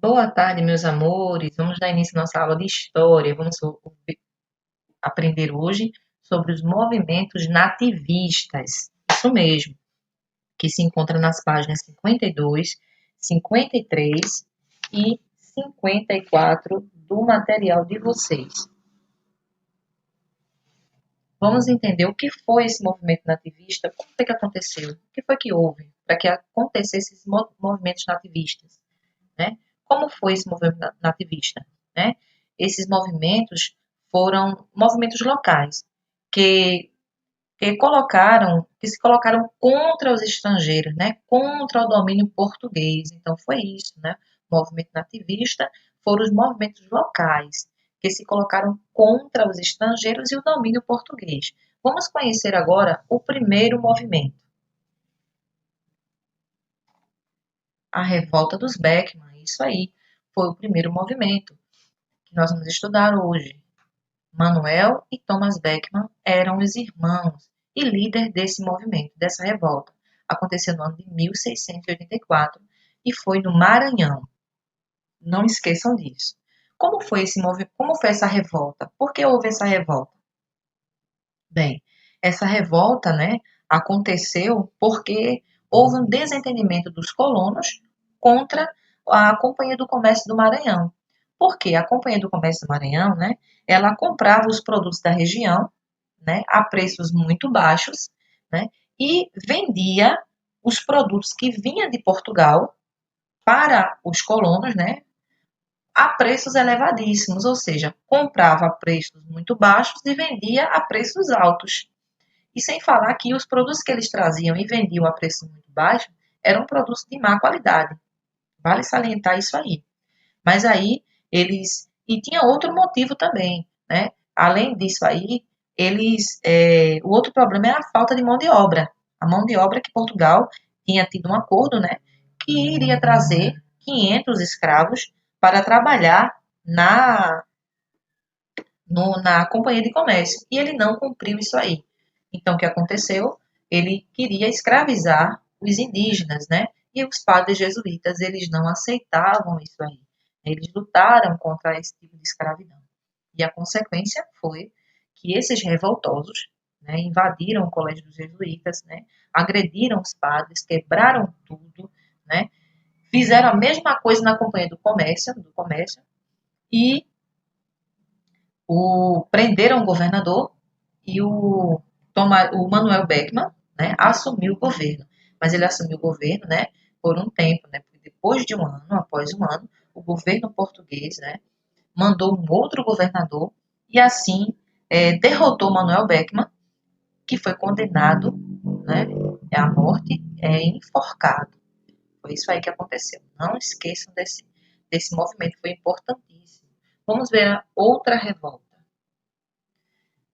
Boa tarde, meus amores. Vamos dar início à nossa aula de história. Aprender hoje sobre os movimentos nativistas. Isso mesmo, que se encontra nas páginas 52, 53 e 54 do material de vocês. Vamos entender o que foi esse movimento nativista, como foi que aconteceu, o que foi que houve para que acontecessem esses movimentos nativistas, né? Como foi esse movimento nativista, né? Esses movimentos foram movimentos locais que, que se colocaram contra os estrangeiros, né? Contra o domínio português. Então foi isso, né? O movimento nativista foram os movimentos locais que se colocaram contra os estrangeiros e o domínio português. Vamos conhecer agora o primeiro movimento, a Revolta dos Beckman. Isso aí foi o primeiro movimento que nós vamos estudar hoje. Manuel e Thomas Beckman eram os irmãos e líder desse movimento, dessa revolta. Aconteceu no ano de 1684 e foi no Maranhão. Não esqueçam disso. Como foi esse movimento? Como foi essa revolta? Por que houve essa revolta? Bem, essa revolta, né, aconteceu porque houve um desentendimento dos colonos contra a Companhia do Comércio do Maranhão. Porque a Companhia do Comércio do Maranhão, né, ela comprava os produtos da região, né, a preços muito baixos, né, e vendia os produtos que vinham de Portugal para os colonos, né, a preços elevadíssimos, ou seja, comprava a preços muito baixos e vendia a preços altos. E sem falar que os produtos que eles traziam e vendiam a preço muito baixo eram produtos de má qualidade. Vale salientar isso aí. Mas aí eles. E tinha outro motivo também, né? Além disso aí, o outro problema é a falta de mão de obra. A mão de obra que Portugal tinha tido um acordo, né? Que iria trazer 500 escravos para trabalhar na Companhia de Comércio. E ele não cumpriu isso aí. Então, o que aconteceu? Ele queria escravizar os indígenas, né? E os padres jesuítas, eles não aceitavam isso aí. Eles lutaram contra esse tipo de escravidão. E a consequência foi que esses revoltosos, né, invadiram o colégio dos jesuítas, né, agrediram os padres, quebraram tudo, né, fizeram a mesma coisa na Companhia do Comércio e prenderam o governador e o Manuel Beckman, né, assumiu o governo. Mas ele assumiu o governo, né, por um tempo, né, porque depois de um ano, após um ano, o governo português, né, mandou um outro governador e assim derrotou Manuel Beckman, que foi condenado, né, à morte, enforcado. Foi isso aí que aconteceu. Não esqueçam desse movimento, foi importantíssimo. Vamos ver a outra revolta,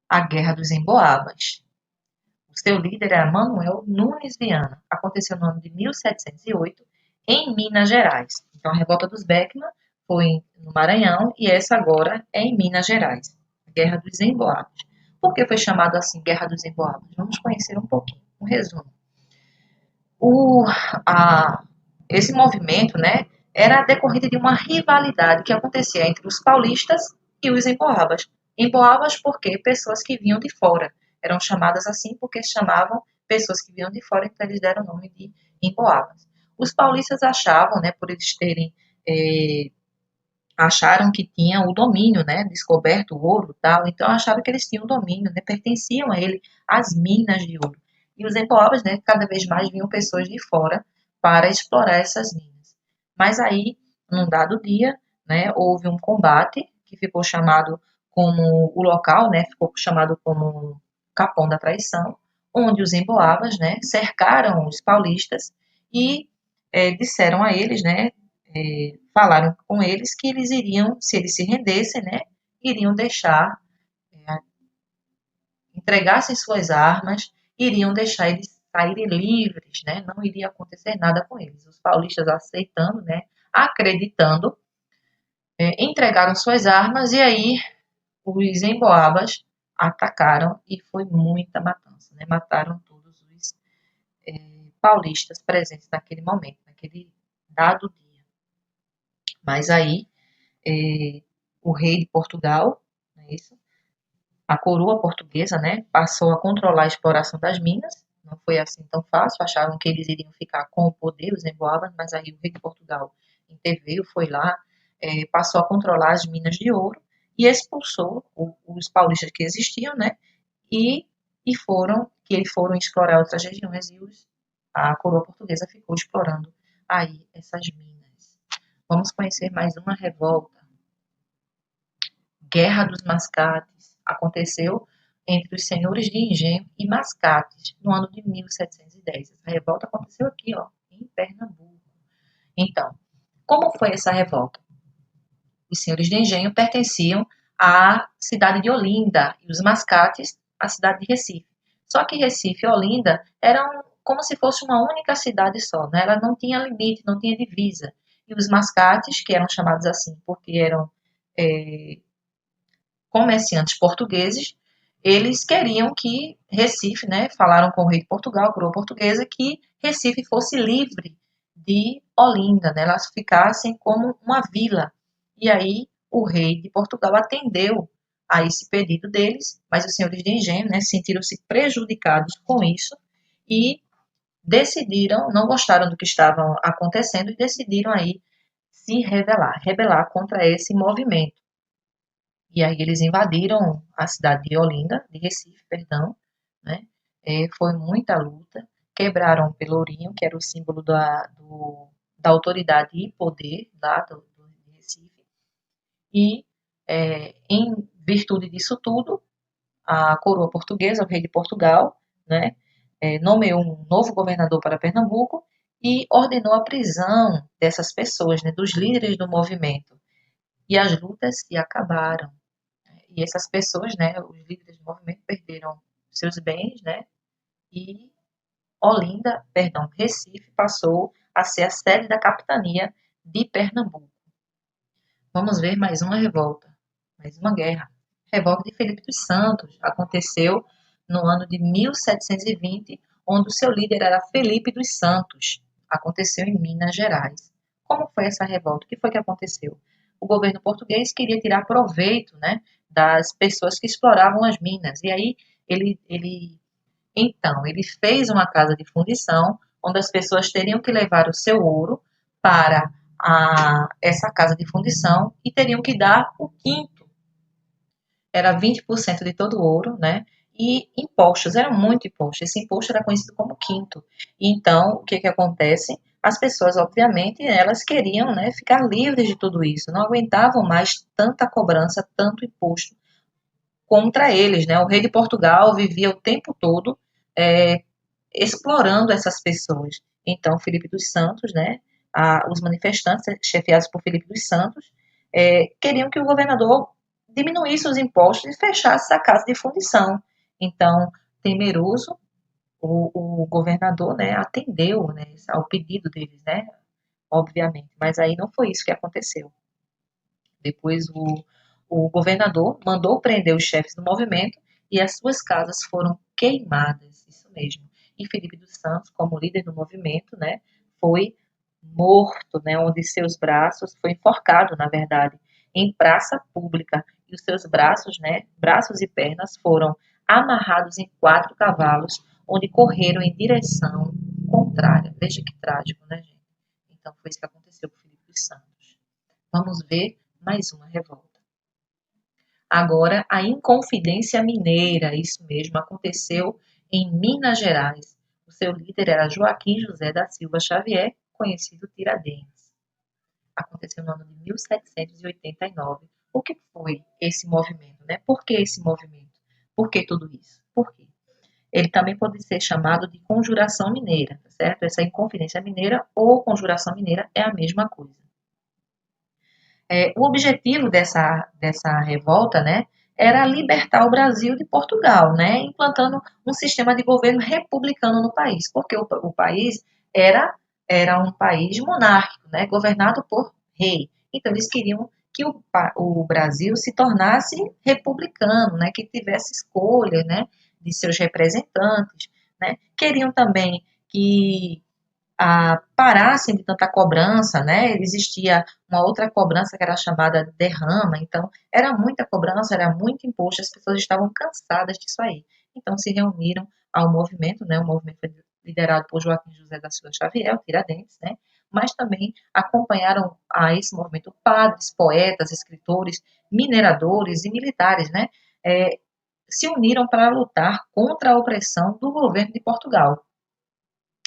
a Guerra dos Emboabas. O seu líder era Manuel Nunes Viana. Aconteceu no ano de 1708, em Minas Gerais. Então, a revolta dos Beckman foi no Maranhão e essa agora é em Minas Gerais. A Guerra dos Emboabas. Por que foi chamado assim Guerra dos Emboabas? Vamos conhecer um pouquinho, um resumo. O, a, esse movimento, né, era decorrido de uma rivalidade que acontecia entre os paulistas e os emboabas. Emboabas porque pessoas que vinham de fora. Eram chamadas assim porque chamavam pessoas que vinham de fora, então eles deram o nome de emboabas. Os paulistas achavam, né, por eles terem acharam que tinham o domínio, né, descoberto o ouro e tal, então acharam que eles tinham o domínio, né, pertenciam a ele as minas de ouro. E os emboabas, né, cada vez mais vinham pessoas de fora para explorar essas minas. Mas aí, num dado dia, né, houve um combate que ficou chamado como o local, né, ficou chamado como Capão da Traição, onde os emboabas, né, cercaram os paulistas e disseram a eles, né, falaram com eles que eles iriam, se eles se rendessem, né, iriam deixar, entregassem suas armas, iriam deixar eles saírem livres, né, não iria acontecer nada com eles. Os paulistas aceitando, né, acreditando, entregaram suas armas e aí os emboabas atacaram e foi muita matança, né, mataram todos os paulistas presentes naquele momento, naquele dado dia. Mas aí, o rei de Portugal, não é isso? A coroa portuguesa, né, passou a controlar a exploração das minas. Não foi assim tão fácil, achavam que eles iriam ficar com o poder, os emboabas, mas aí o rei de Portugal interveio, foi lá, passou a controlar as minas de ouro e expulsou os paulistas que existiam, né, e, foram explorar outras regiões e a coroa portuguesa ficou explorando aí essas minas. Vamos conhecer mais uma revolta. Guerra dos Mascates aconteceu entre os senhores de Engenho e Mascates no ano de 1710. Essa revolta aconteceu aqui, ó, em Pernambuco. Então, como foi essa revolta? Os senhores de Engenho pertenciam à cidade de Olinda e os Mascates à cidade de Recife. Só que Recife e Olinda eram como se fosse uma única cidade só, né? Ela não tinha limite, não tinha divisa. E os Mascates, que eram chamados assim porque eram comerciantes portugueses, eles queriam que Recife, né, falaram com o rei de Portugal, coroa portuguesa, que Recife fosse livre de Olinda, né, elas ficassem como uma vila. E aí o rei de Portugal atendeu a esse pedido deles, mas os senhores de engenho, né, sentiram-se prejudicados com isso e decidiram, não gostaram do que estava acontecendo e decidiram aí se rebelar contra esse movimento. E aí eles invadiram a cidade de Olinda, de Recife, perdão, né? Foi muita luta, quebraram o pelourinho, que era o símbolo da autoridade e poder lá de Recife, e em virtude disso tudo, a coroa portuguesa, o rei de Portugal, né, nomeou um novo governador para Pernambuco e ordenou a prisão dessas pessoas, né, dos líderes do movimento. E as lutas se acabaram. E essas pessoas, né, os líderes do movimento perderam seus bens, né, e Recife passou a ser a sede da capitania de Pernambuco. Vamos ver mais uma revolta, mais uma guerra. Revolta de Felipe dos Santos aconteceu no ano de 1720, onde o seu líder era Felipe dos Santos. Aconteceu em Minas Gerais. Como foi essa revolta? O que foi que aconteceu? O governo português queria tirar proveito, né, das pessoas que exploravam as minas. E aí ele fez uma casa de fundição onde as pessoas teriam que levar o seu ouro para essa casa de fundição e teriam que dar o quinto. Era 20% de todo o ouro, né? E impostos, era muito imposto. Esse imposto era conhecido como quinto. Então, o que acontece? As pessoas, obviamente, elas queriam, né, ficar livres de tudo isso, não aguentavam mais tanta cobrança, tanto imposto contra eles, né? O rei de Portugal vivia o tempo todo é, explorando essas pessoas. Então, Felipe dos Santos, né? Os manifestantes, chefiados por Felipe dos Santos, queriam que o governador diminuísse os impostos e fechasse a casa de fundição. Então, temeroso, o governador, né, atendeu, né, ao pedido deles, né, obviamente. Mas aí não foi isso que aconteceu. Depois o governador mandou prender os chefes do movimento e as suas casas foram queimadas, isso mesmo. E Felipe dos Santos, como líder do movimento, né, foi morto, né, onde seus braços, foi enforcado, na verdade, em praça pública, e os seus braços, né, braços e pernas foram amarrados em 4 cavalos, onde correram em direção contrária. Veja que trágico, né, gente? Então foi isso que aconteceu com Felipe dos Santos. Vamos ver mais uma revolta. Agora, a Inconfidência Mineira, isso mesmo, aconteceu em Minas Gerais. O seu líder era Joaquim José da Silva Xavier, conhecido Tiradentes. Aconteceu no ano de 1789. O que foi esse movimento, né? Por que esse movimento? Por que tudo isso? Por quê? Ele também pode ser chamado de conjuração mineira, certo? Essa Inconfidência Mineira ou conjuração mineira é a mesma coisa. O objetivo dessa revolta, né, era libertar o Brasil de Portugal, né, implantando um sistema de governo republicano no país, porque o país era um país monárquico, né, governado por rei. Então, eles queriam que o Brasil se tornasse republicano, né, que tivesse escolha, né, de seus representantes, né. Queriam também que parassem de tanta cobrança, né? Existia uma outra cobrança que era chamada derrama, então era muita cobrança, era muito imposto, as pessoas estavam cansadas disso aí. Então se reuniram ao movimento, né? O movimento foi liderado por Joaquim José da Silva Xavier, o Tiradentes, né? Mas também acompanharam a esse movimento padres, poetas, escritores, mineradores e militares, né? É, se uniram para lutar contra a opressão do governo de Portugal.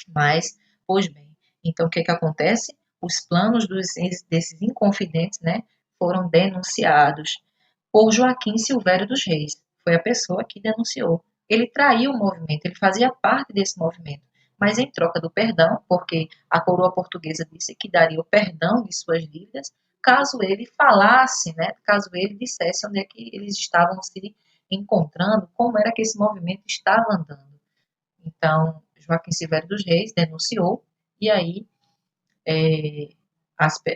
Mas, pois bem, então o que que acontece? Os planos desses inconfidentes, né, foram denunciados por Joaquim Silvério dos Reis. Foi a pessoa que denunciou. Ele traiu o movimento, ele fazia parte desse movimento. Mas em troca do perdão, porque a coroa portuguesa disse que daria o perdão de suas dívidas, caso ele falasse, né, caso ele dissesse onde é que eles estavam se encontrando, como era que esse movimento estava andando. Então, Joaquim Silvério dos Reis denunciou, e aí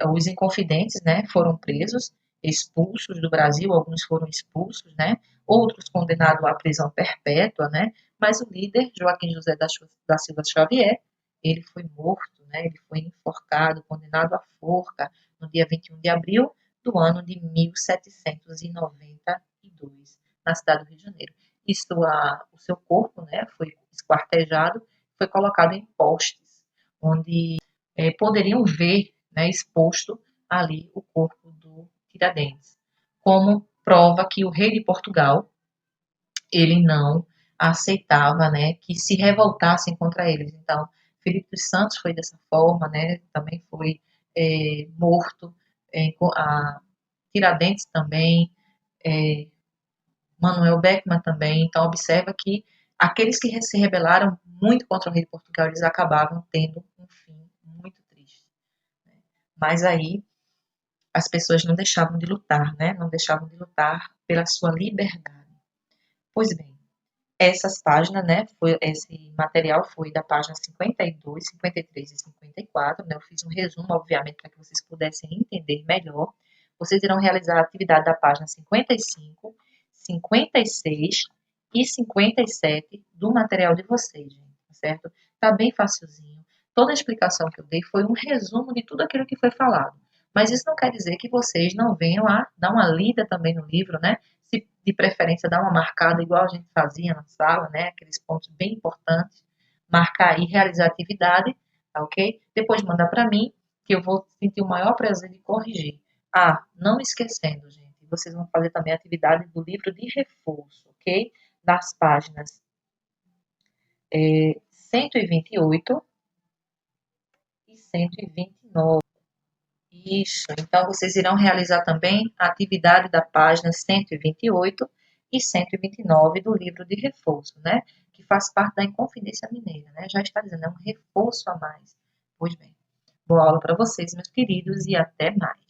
os inconfidentes, né, foram presos, expulsos do Brasil, alguns foram expulsos, né, outros condenados à prisão perpétua, né, mas o líder, Joaquim José da Silva Xavier, ele foi morto, né, ele foi enforcado, condenado à forca, no dia 21 de abril do ano de 1792, na cidade do Rio de Janeiro. O seu corpo, né, foi esquartejado, foi colocado em postes, onde poderiam ver, né, exposto ali o corpo do Tiradentes, como prova que o rei de Portugal ele não aceitava, né, que se revoltassem contra eles. Então, Felipe dos Santos foi dessa forma, né, também foi morto, a Tiradentes também, é, Manuel Beckmann também. Então, observa que aqueles que se rebelaram muito contra o rei de Portugal, eles acabavam tendo um fim muito triste. Mas aí as pessoas não deixavam de lutar, né? Não deixavam de lutar pela sua liberdade. Pois bem, essas páginas, né? Esse material foi da página 52, 53 e 54, né? Eu fiz um resumo, obviamente, para que vocês pudessem entender melhor. Vocês irão realizar a atividade da página 55, 56 e 57 do material de vocês, gente, certo? Tá bem facilzinho. Toda a explicação que eu dei foi um resumo de tudo aquilo que foi falado. Mas isso não quer dizer que vocês não venham a dar uma lida também no livro, né? Se de preferência dar uma marcada, igual a gente fazia na sala, né? Aqueles pontos bem importantes. Marcar e realizar a atividade, tá ok? Depois manda para mim, que eu vou sentir o maior prazer de corrigir. Ah, não esquecendo, gente, vocês vão fazer também a atividade do livro de reforço, ok? Das páginas 128 e 129. Isso, então vocês irão realizar também a atividade da página 128 e 129 do livro de reforço, né? Que faz parte da Inconfidência Mineira, né? Já está dizendo, é um reforço a mais. Pois bem, boa aula para vocês, meus queridos, e até mais.